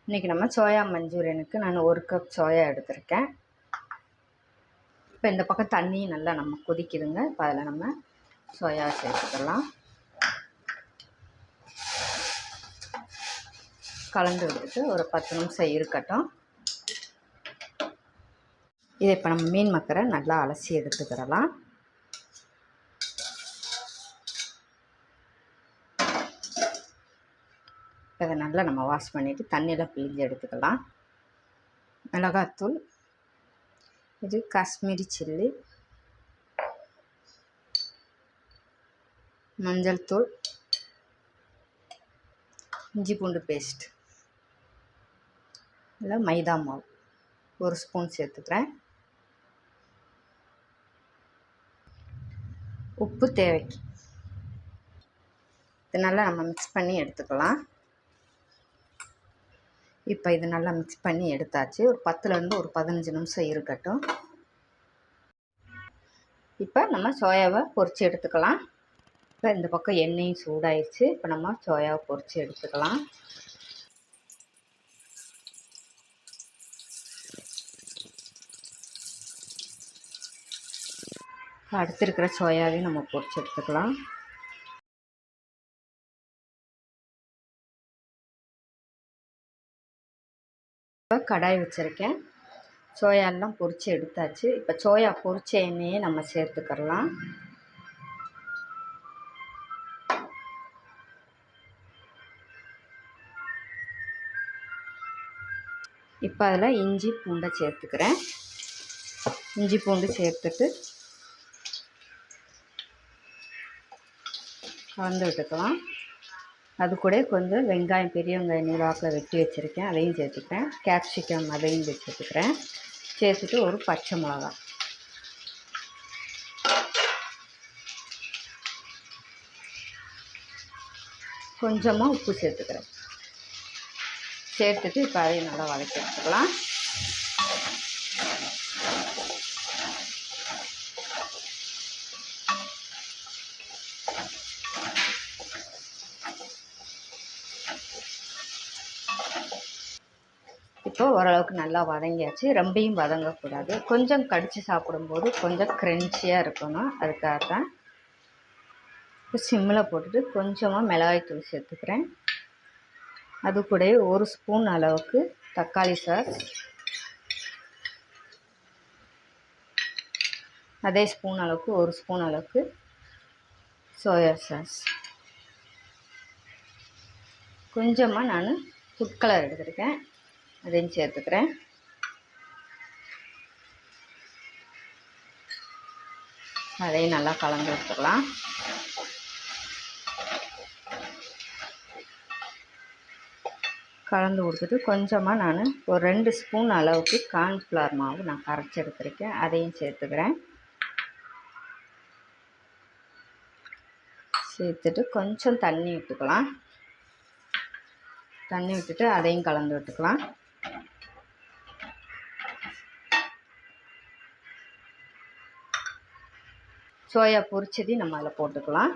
இன்றைக்கி நம்ம சோயா மஞ்சூரியனுக்கு நான் 1 கப் சோயா எடுத்திருக்கேன். இப்போ இந்த பக்கம் தண்ணி நல்லா நம்ம கொதிக்குதுங்க. இப்போ அதில் நம்ம சோயா சேர்த்துக்கலாம். கலந்து விட்டுட்டு ஒரு 10 நிமிஷம் இருக்கட்டும். இதை இப்போ நம்ம மீன் மக்கரை நல்லா அலசி எடுத்துக்கிடலாம். இதை நல்லா நம்ம வாஷ் பண்ணிவிட்டு தண்ணியில் பிழிஞ்சு எடுத்துக்கலாம். மிளகாத்தூள், இது காஷ்மீரி சில்லி, மஞ்சள் தூள், இஞ்சி பூண்டு பேஸ்ட், இல்லை மைதா மாவு 1 ஸ்பூன் சேர்த்துக்கிறேன். உப்பு தேவைக்கு. இது நல்லா நம்ம மிக்ஸ் பண்ணி எடுத்துக்கலாம். இப்போ இது நல்லா மிக்ஸ் பண்ணி எடுத்தாச்சு. ஒரு 10லேருந்து ஒரு 15 நிமிஷம் இருக்கட்டும். இப்போ நம்ம சோயாவை பொரித்து எடுத்துக்கலாம். இப்போ இந்த பக்கம் எண்ணெயும் சூடாயிடுச்சு. இப்போ நம்ம சோயாவை பொரித்து எடுத்துக்கலாம். அடுத்து இருக்கிற சோயாவையும் நம்ம பொரித்து எடுத்துக்கலாம். இப்போ கடாய் வச்சுருக்கேன். சோயாலாம் பொரித்து எடுத்தாச்சு. இப்போ சோயா பொரிச்ச எண்ணெயை நம்ம சேர்த்துக்கலாம். இப்போ அதில் இஞ்சி பூண்டை சேர்த்துக்கிறேன். இஞ்சி பூண்டு சேர்த்துட்டு கலந்து விட்டுக்கலாம். அது கூட கொஞ்சம் வெங்காயம், பெரிய வெங்காயம் நீளாக்கில் வெட்டி வச்சுருக்கேன், அதையும் சேர்த்துக்கிறேன். கேப்சிகம் அதையும் சேர்த்துக்கிறேன். சேர்த்துட்டு ஒரு பச்சை மிளகா, கொஞ்சமாக உப்பு சேர்த்துக்கிறேன். சேர்த்துட்டு இப்போ அதையும் நல்லா வதக்கி எடுத்துக்கலாம். இப்போ ஓரளவுக்கு நல்லா வதங்கியாச்சு. ரொம்பையும் வதங்கக்கூடாது. கொஞ்சம் கடித்து சாப்பிடும்போது கொஞ்சம் க்ரன்ச்சியாக இருக்கணும். அதுக்காக தான் இப்போ சிம்மில் போட்டுட்டு கொஞ்சமாக மிளகாய்த்தூள் சேர்த்துக்கிறேன். அது கூட 1 ஸ்பூன் அளவுக்கு தக்காளி சாஸ், அதே ஸ்பூன் அளவுக்கு 1 ஸ்பூன் அளவுக்கு சோயா சாஸ், கொஞ்சமாக நான் ஃபுட் கலர் எடுத்துருக்கேன், அதையும் சேர்த்துக்கிறேன். அதையும் நல்லா கலந்து எடுத்துக்கலாம். கலந்து கொடுத்துட்டு கொஞ்சமாக நான் ஒரு 2 ஸ்பூன் அளவுக்கு கார்ன்ஃப்ளவர் மாவு நான் கரைச்சி எடுத்துருக்கேன், அதையும் சேர்த்துக்கிறேன். சேர்த்துட்டு கொஞ்சம் தண்ணி விட்டுக்கலாம். தண்ணி விட்டுட்டு அதையும் கலந்து விட்டுக்கலாம். சோயா பொரிச்சதையும் நம்ம அதில் போட்டுக்கலாம்.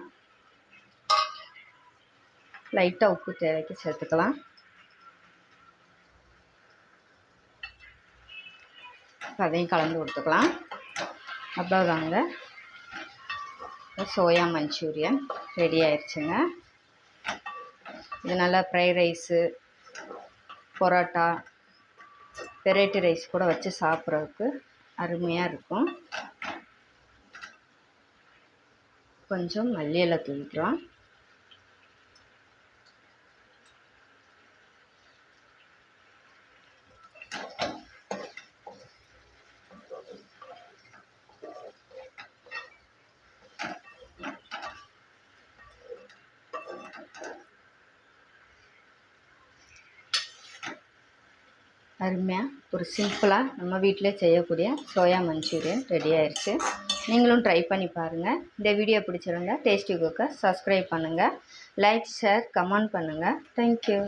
லைட்டாக உப்பு தேவைக்கு சேர்த்துக்கலாம். அதையும் கலந்து கொடுத்துக்கலாம். அவ்வளோதாங்க, சோயா மஞ்சூரியன் ரெடி ஆயிடுச்சுங்க. இது நல்லா fried rice, parotta, variety rice கூட வச்சு சாப்பிட்றதுக்கு அருமையாக இருக்கும். கொஞ்சம் மல்லி இலை தூவிக்கலாம். அருமையாக ஒரு சிம்பிளாக நம்ம வீட்டிலே செய்யக்கூடிய சோயா மஞ்சூரியன் ரெடி ஆயிடுச்சு. நீங்களும் ட்ரை பண்ணி பாருங்கள். இந்த வீடியோ பிடிச்சிருந்தா டேஸ்டி குக்கை சப்ஸ்கிரைப் பண்ணுங்கள், லைக், ஷேர், கமெண்ட் பண்ணுங்கள். தேங்க்யூ.